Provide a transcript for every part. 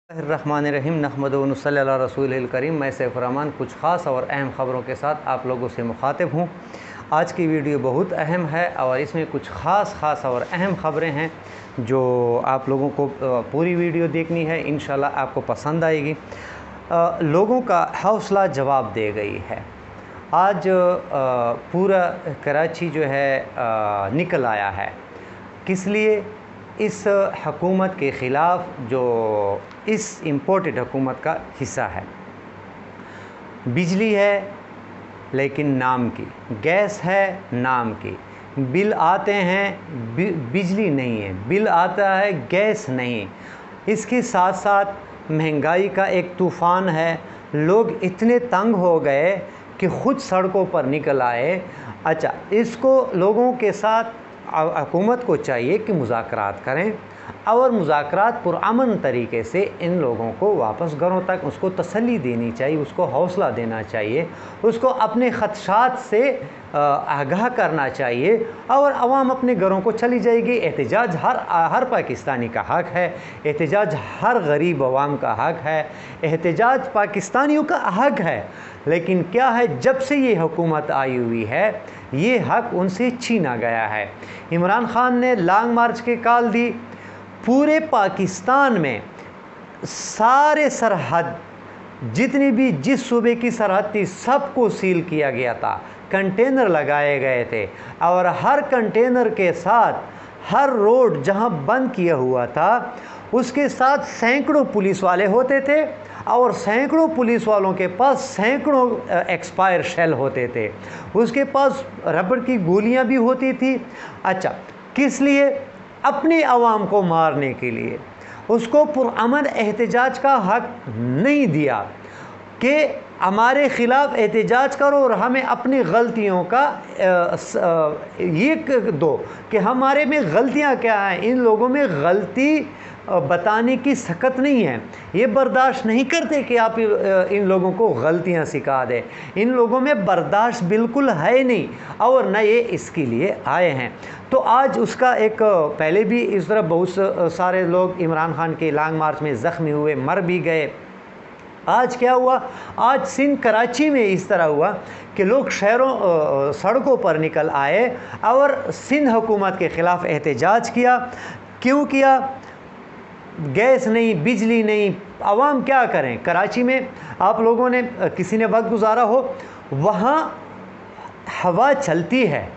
रहमानिर्रहीम नहमदु व नसल्ली अला रसूलिल करीम। मैं सैफ रहमान कुछ ख़ास और अहम ख़बरों के साथ आप लोगों से मुखातिब हूँ। आज की वीडियो बहुत अहम है और इसमें कुछ ख़ास और अहम ख़बरें हैं जो आप लोगों को पूरी वीडियो देखनी है। इंशाल्लाह आपको पसंद आएगी। लोगों का हौसला जवाब दे गई है। आज पूरा कराची जो है निकल आया है। किस लिए? इस हुकूमत के ख़िलाफ़ जो इस इम्पोर्टेड हुकूमत का हिस्सा है। बिजली है लेकिन नाम की, गैस है नाम की, बिल आते हैं बिजली नहीं है, बिल आता है गैस नहीं। इसके साथ साथ महंगाई का एक तूफ़ान है। लोग इतने तंग हो गए कि ख़ुद सड़कों पर निकल आए। अच्छा, इसको लोगों के साथ हुकूमत को चाहिए कि मुज़ाकरात करें और मुज़ाकरात पुरअमन तरीके से इन लोगों को वापस घरों तक उसको तसल्ली देनी चाहिए, उसको हौसला देना चाहिए, उसको अपने ख़दशात से आगाह करना चाहिए और आवाम अपने घरों को चली जाएगी। एहतजाज हर पाकिस्तानी का हक़ है, एहतजाज हर गरीब अवाम का हक़ है, एहतजाज पाकिस्तानियों का हक़ है। लेकिन क्या है, जब से ये हुकूमत आई हुई है ये हक़ उनसे छीना गया है। इमरान ख़ान ने लॉन्ग मार्च की कॉल दी। पूरे पाकिस्तान में सारे सरहद जितनी भी जिस सूबे की सरहद थी सबको सील किया गया था, कंटेनर लगाए गए थे और हर कंटेनर के साथ हर रोड जहां बंद किया हुआ था उसके साथ सैकड़ों पुलिस वाले होते थे और सैकड़ों पुलिस वालों के पास सैकड़ों एक्सपायर शेल होते थे। उसके पास रबड़ की गोलियां भी होती थी। अच्छा, किस लिए? अपनी आवाम को मारने के लिए। उसको पुरअमन एहतजाज का हक़ नहीं दिया कि हमारे ख़िलाफ़ एहतजाज करो और हमें अपनी गलतियों का ये दो कि हमारे में गलतियां क्या हैं। इन लोगों में गलती बताने की सकत नहीं है। ये बर्दाश्त नहीं करते कि आप इन लोगों को गलतियां सिखा दें। इन लोगों में बर्दाश्त बिल्कुल है नहीं और न ये इसके लिए आए हैं। तो आज उसका एक पहले भी इस तरह बहुत सारे लोग इमरान ख़ान के लॉन्ग मार्च में ज़ख्मी हुए, मर भी गए। आज क्या हुआ? आज सिंध कराची में इस तरह हुआ कि लोग शहरों सड़कों पर निकल आए और सिंध हुकूमत के ख़िलाफ़ एहतजाज किया। क्यों किया? गैस नहीं, बिजली नहीं, आवाम क्या करें? कराची में आप लोगों ने किसी ने वक्त गुजारा हो, वहाँ हवा चलती है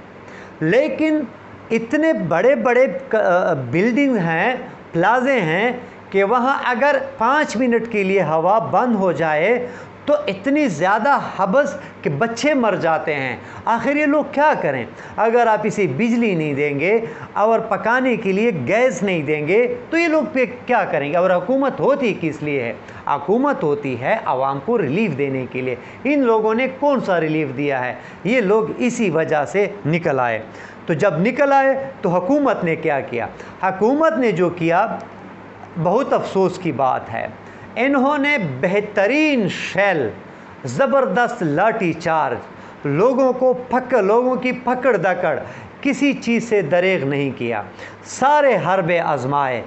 लेकिन इतने बड़े बड़े बिल्डिंग हैं, प्लाजे हैं कि वहाँ अगर 5 मिनट के लिए हवा बंद हो जाए तो इतनी ज़्यादा हबस कि बच्चे मर जाते हैं। आखिर ये लोग क्या करें? अगर आप इसे बिजली नहीं देंगे और पकाने के लिए गैस नहीं देंगे तो ये लोग पे क्या करेंगे? और हुकूमत होती किस लिए है? हुकूमत होती है आवाम को रिलीफ देने के लिए। इन लोगों ने कौन सा रिलीफ दिया है? ये लोग इसी वजह से निकल आए। तो जब निकल आए तो हुकूमत ने क्या किया? हुकूमत ने जो किया बहुत अफसोस की बात है। इन्होंने बेहतरीन शेल, ज़बरदस्त लाठी चार्ज, लोगों की पकड़ दकड़, किसी चीज़ से दरेग नहीं किया। सारे हरबे आजमाए।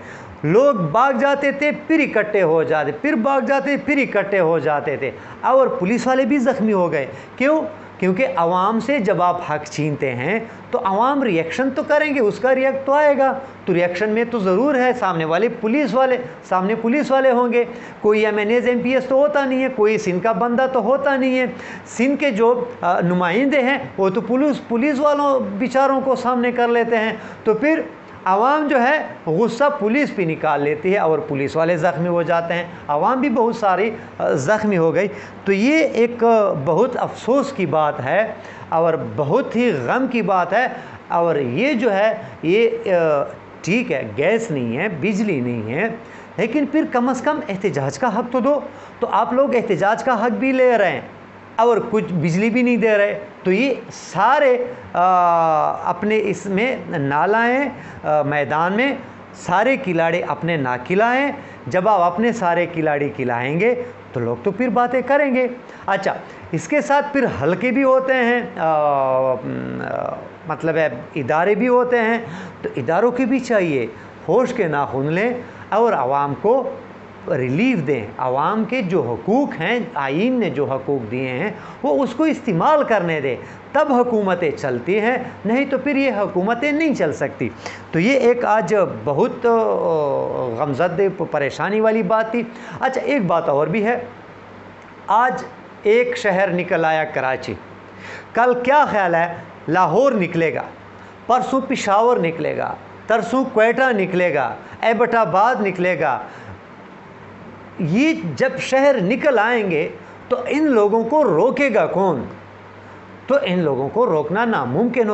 लोग भाग जाते थे फिर इकट्ठे हो जाते, फिर भाग जाते फिर इकट्ठे हो जाते थे और पुलिस वाले भी ज़ख्मी हो गए। क्यों? क्योंकि आवाम से जब आप हक़ छीनते हैं तो आवाम रिएक्शन तो करेंगे, उसका रिएक्ट तो आएगा। तो रिएक्शन में तो ज़रूर है सामने पुलिस वाले होंगे। कोई MNAs MPs तो होता नहीं है, कोई सिंध का बंदा तो होता नहीं है। सिंध के जो नुमाइंदे हैं वो तो पुलिस वालों बेचारों को सामने कर लेते हैं। तो फिर आवाम जो है गुस्सा पुलिस पे निकाल लेती है और पुलिस वाले ज़ख्मी हो जाते हैं। आवाम भी बहुत सारी ज़ख्मी हो गई। तो ये एक बहुत अफसोस की बात है और बहुत ही गम की बात है। और ये जो है ये ठीक है, गैस नहीं है, बिजली नहीं है, लेकिन फिर कम से कम एहतजाज का हक़ तो दो। तो आप लोग एहतजाज का हक़ भी ले रहे हैं और कुछ बिजली भी नहीं दे रहे। तो ये सारे अपने इसमें नालाएं मैदान में सारे खिलाड़ी अपने ना खिलाएं। जब आप अपने सारे खिलाड़ी खिलाएंगे तो लोग तो फिर बातें करेंगे। अच्छा, इसके साथ फिर हल्के भी होते हैं, मतलब है इदारे भी होते हैं। तो इदारों की भी चाहिए होश के नाखून लें और आवाम को ریلیف دیں، عوام کے جو حقوق ہیں، آئین نے جو حقوق دیے ہیں وہ اس کو استعمال کرنے دیں، تب حکومتیں چلتی ہیں، نہیں تو پھر یہ حکومتیں نہیں چل سکتی۔ تو یہ ایک آج بہت غمزدہ پریشانی والی بات تھی۔ اچھا ایک بات اور بھی ہے، آج ایک شہر نکل آیا کراچی، کل کیا خیال ہے لاہور نکلے گا، پرسوں پشاور نکلے گا، ترسوں کوئٹہ نکلے گا، ایبٹ آباد نکلے گا۔ یہ جب شہر نکل آئیں گے تو ان لوگوں کو روکے گا کون؟ تو ان لوگوں کو روکنا ناممکن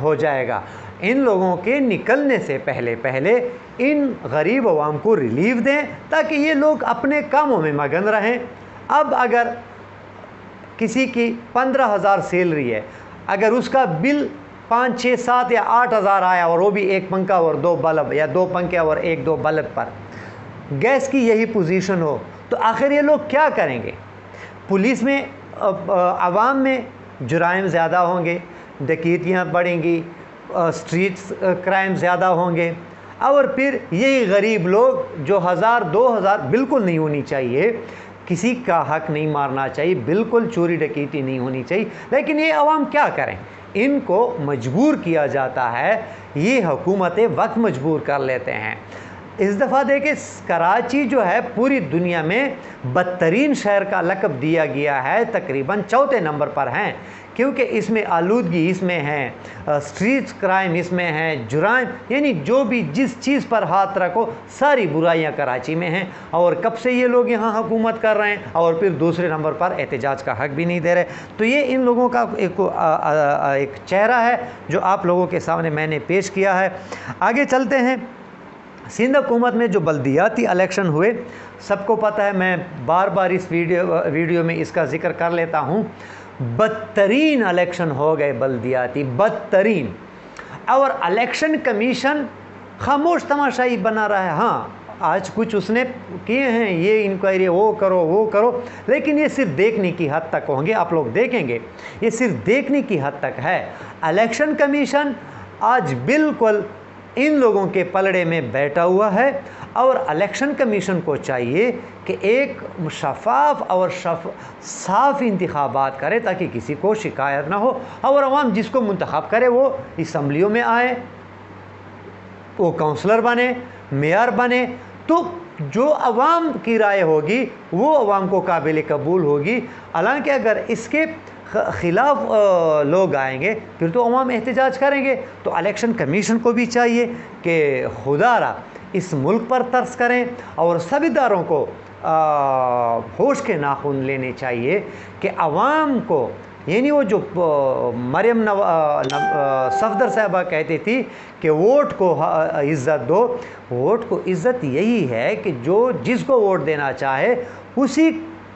ہو جائے گا۔ ان لوگوں کے نکلنے سے پہلے ان غریب عوام کو ریلیف دیں تاکہ یہ لوگ اپنے کاموں میں مگن رہیں۔ اب اگر کسی کی 15,000 سیلری ہے، اگر اس کا بل 5, 6, 7 یا 8,000 آیا اور وہ بھی ایک پنکھا اور 2 بلب یا 2 پنکھے اور 1-2 بلب پر، گیس کی یہی پوزیشن ہو تو آخر یہ لوگ کیا کریں گے؟ پولیس میں، عوام میں جرائم زیادہ ہوں گے، ڈکیتیاں بڑھیں گی، اسٹریٹ کرائم زیادہ ہوں گے، اور پھر یہی غریب لوگ جو 1,000-2,000 بالکل نہیں ہونی چاہیے، کسی کا حق نہیں مارنا چاہیے، بالکل چوری ڈکیتی نہیں ہونی چاہیے، لیکن یہ عوام کیا کریں؟ ان کو مجبور کیا جاتا ہے، یہ حکومتیں وقت مجبور کر لیتے ہیں۔ اس دفعہ دیکھیں کراچی جو ہے پوری دنیا میں بدترین شہر کا لقب دیا گیا ہے، تقریباً 4تھے نمبر پر ہیں، کیونکہ اس میں آلودگی اس میں ہے، اسٹریٹ کرائم اس میں ہے، جرائم، یعنی جو بھی جس چیز پر ہاتھ رکھو ساری برائیاں کراچی میں ہیں، اور کب سے یہ لوگ یہاں حکومت کر رہے ہیں، اور پھر دوسرے نمبر پر احتجاج کا حق بھی نہیں دے رہے۔ تو یہ ان لوگوں کا ایک چہرہ ہے جو آپ لوگوں کے سامنے میں نے پیش کیا ہے۔ آگے چلتے ہیں۔ سندھ حکومت میں جو بلدیاتی الیکشن ہوئے، سب کو پتہ ہے، میں بار بار اس ویڈیو میں اس کا ذکر کر لیتا ہوں، بدترین الیکشن ہو گئے بلدیاتی، بدترین، اور الیکشن کمیشن خاموش تماشائی بنا رہا ہے۔ ہاں آج کچھ اس نے کیے ہیں، یہ انکوائری وہ کرو، لیکن یہ صرف دیکھنے کی حد تک ہوں گے، آپ لوگ دیکھیں گے، یہ صرف دیکھنے کی حد تک ہے۔ الیکشن کمیشن آج بالکل ان لوگوں کے پلڑے میں بیٹھا ہوا ہے، اور الیکشن کمیشن کو چاہیے کہ ایک شفاف اور صاف انتخابات کرے تاکہ کسی کو شکایت نہ ہو، اور عوام جس کو منتخب کرے وہ اسمبلیوں میں آئے، وہ کونسلر بنے، میئر بنے، تو جو عوام کی رائے ہوگی وہ عوام کو قابل قبول ہوگی۔ حالانکہ اگر اس کے خلاف لوگ آئیں گے پھر تو عوام احتجاج کریں گے۔ تو الیکشن کمیشن کو بھی چاہیے کہ خدا را اس ملک پر ترس کریں، اور سب اداروں کو ہوش کے ناخن لینے چاہیے کہ عوام کو، یعنی وہ جو مریم صفدر صاحبہ کہتی تھی کہ ووٹ کو عزت دو، ووٹ کو عزت یہی ہے کہ جو جس کو ووٹ دینا چاہے اسی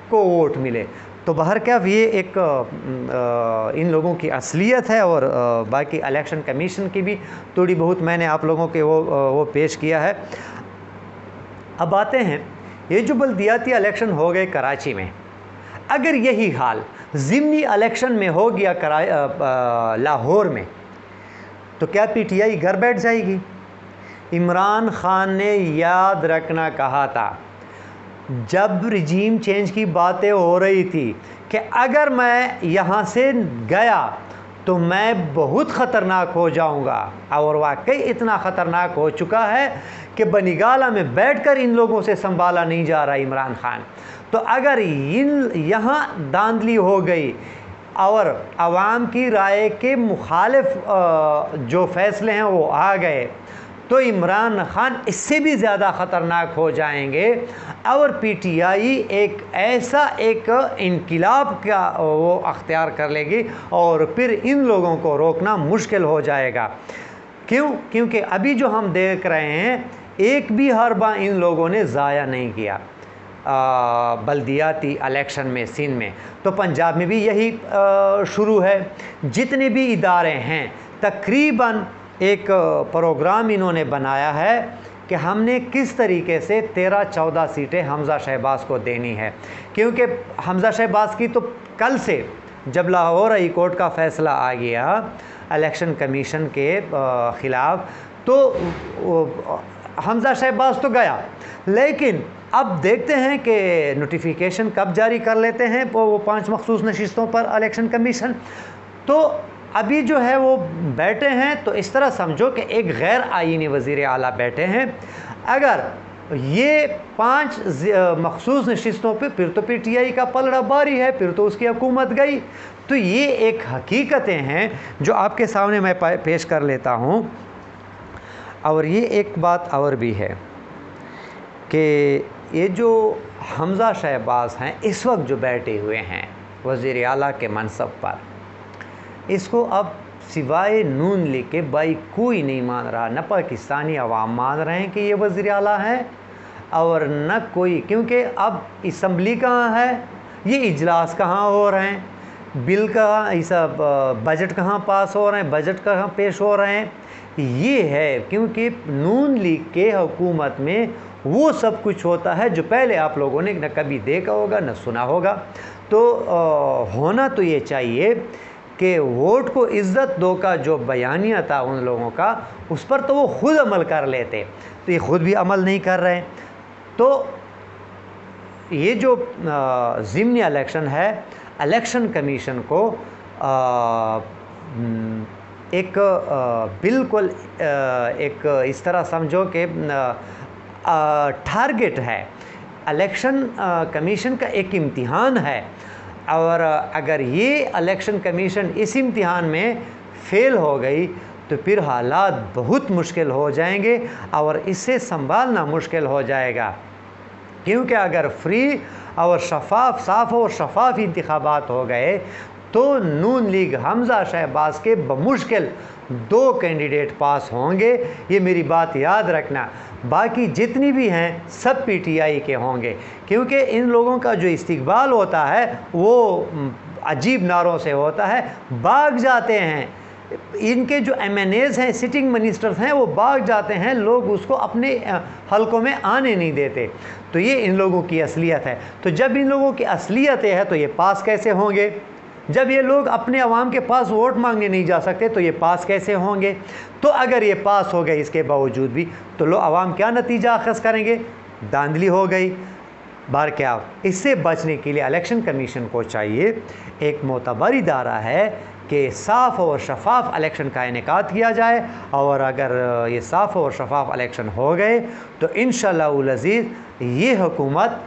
کو ووٹ ملے۔ تو بہرکیف یہ ایک ان لوگوں کی اصلیت ہے، اور باقی الیکشن کمیشن کی بھی تھوڑی بہت میں نے آپ لوگوں کے وہ پیش کیا ہے۔ اب آتے ہیں، یہ جو بلدیاتی الیکشن ہو گئے کراچی میں، اگر یہی حال ضمنی الیکشن میں ہو گیا لاہور میں، تو کیا پی ٹی آئی گھر بیٹھ جائے گی؟ عمران خان نے یاد رکھنا کہا تھا جب رجیم چینج کی باتیں ہو رہی تھی کہ اگر میں یہاں سے گیا تو میں بہت خطرناک ہو جاؤں گا، اور واقعی اتنا خطرناک ہو چکا ہے کہ بنگالہ میں بیٹھ کر ان لوگوں سے سنبھالا نہیں جا رہا عمران خان۔ تو اگر یہاں دھاندلی ہو گئی اور عوام کی رائے کے مخالف جو فیصلے ہیں وہ آ گئے، تو عمران خان اس سے بھی زیادہ خطرناک ہو جائیں گے، اور پی ٹی آئی ایک ایسا ایک انقلاب کا وہ اختیار کر لے گی، اور پھر ان لوگوں کو روکنا مشکل ہو جائے گا۔ کیونکہ ابھی جو ہم دیکھ رہے ہیں، ایک بھی حربہ ان لوگوں نے ضائع نہیں کیا بلدیاتی الیکشن میں سندھ میں۔ تو پنجاب میں بھی یہی شروع ہے، جتنے بھی ادارے ہیں تقریباً ایک پروگرام انہوں نے بنایا ہے کہ ہم نے کس طریقے سے 13-14 سیٹیں حمزہ شہباز کو دینی ہے، کیونکہ حمزہ شہباز کی تو کل سے جب لاہور ہائی کورٹ کا فیصلہ آ گیا الیکشن کمیشن کے خلاف، تو حمزہ शहबाज तो गया, लेकिन अब देखते हैं कि नोटिफिकेशन कब जारी कर लेते हैं वो 5 मखसूस नशिस्तों पर इलेक्शन कमीशन। तो अभी जो है वो बैठे हैं, तो इस तरह समझो कि एक गैर आईनी वज़ीर आला बैठे हैं। अगर ये 5 मखसूस नशिस्तों पे फिर तो PTI का पलड़ा भारी है, फिर तो उसकी हुकूमत गई। तो ये एक हकीकतें हैं जो आपके सामने मैं पेश कर लेता हूँ। और ये एक बात और भी है कि ये जो हमज़ा शहबाज हैं इस वक्त जो बैठे हुए हैं वज़ीर आला के मनसब पर, इसको अब सिवाय नून लीग के भाई कोई नहीं मान रहा। न पाकिस्तानी अवाम मान रहे हैं कि ये वज़ीर आला है और न कोई, क्योंकि अब असम्बली कहाँ है, ये इजलास कहाँ हो रहे हैं, बिल कहाँ, ये सब बजट कहाँ पास हो रहे हैं, बजट कहाँ पेश हो रहे हैं, ये है। क्योंकि नून लीग के हुकूमत में वो सब कुछ होता है जो पहले आप लोगों ने न कभी देखा होगा न सुना होगा। तो होना तो ये चाहिए कि वोट को इज़्ज़त दो का जो बयानिया था उन लोगों का, उस पर तो वो ख़ुद अमल कर लेते, तो ये ख़ुद भी अमल नहीं कर रहे हैं। तो ये जो ज़िमनी इलेक्शन है, इलेक्शन कमीशन को एक बिल्कुल एक इस तरह समझो कि टारगेट है, इलेक्शन कमीशन का एक इम्तिहान है। और अगर ये इलेक्शन कमीशन इस इम्तिहान में फ़ेल हो गई तो फिर हालात बहुत मुश्किल हो जाएंगे और इससे संभालना मुश्किल हो जाएगा। क्योंकि अगर फ्री और साफ़ और शफाफ इंतखाबात हो गए तो नून लीग हमज़ा शहबाज के बमुश्किल 2 कैंडिडेट पास होंगे, ये मेरी बात याद रखना। बाकी जितनी भी हैं सब PTI के होंगे, क्योंकि इन लोगों का जो इस्तिकबाल होता है वो अजीब नारों से होता है, भाग जाते हैं। इनके जो MNAs हैं, सिटिंग मिनिस्टर्स हैं, वो भाग जाते हैं, लोग उसको अपने हलकों में आने नहीं देते। तो ये इन लोगों की असलियत है। तो जब इन लोगों की असलियत है तो ये पास कैसे होंगे? जब ये लोग अपने अवाम के पास वोट मांगने नहीं जा सकते तो ये पास कैसे होंगे? तो अगर ये पास हो गए इसके बावजूद भी, तो लोग अवाम क्या नतीजा अखज़ करेंगे? धांधली हो गई बार क्या। इससे बचने के लिए इलेक्शन कमीशन को चाहिए, एक मोतबर इदारा है कि साफ़ और शफाफ इलेक्शन का इनेकाद किया जाए। और अगर ये साफ़ और शफाफ इलेक्शन हो गए तो इंशाअल्लाह अज़ीज़ ये हुकूमत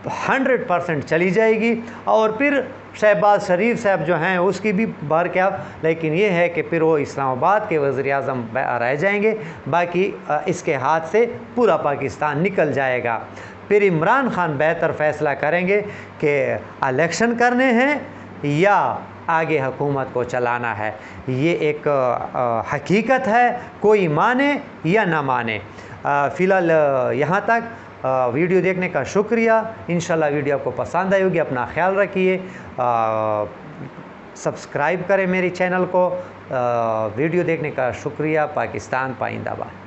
100% चली जाएगी। और फिर शहबाज शरीफ साहब जो हैं उसकी भी बार क्या, लेकिन ये है कि फिर वो इस्लामाबाद के वज़ीर-ए-आज़म रह जाएंगे, बाकी इसके हाथ से पूरा पाकिस्तान निकल जाएगा। फिर इमरान खान बेहतर फ़ैसला करेंगे कि इलेक्शन करने हैं या आगे हुकूमत को चलाना है। ये एक हकीकत है, कोई माने या ना माने। फ़िलहाल यहाँ तक। वीडियो देखने का शुक्रिया। इंशाल्लाह वीडियो आपको पसंद आई होगी। अपना ख्याल रखिए, सब्सक्राइब करें मेरे चैनल को। वीडियो देखने का शुक्रिया। पाकिस्तान पाइंदाबाद।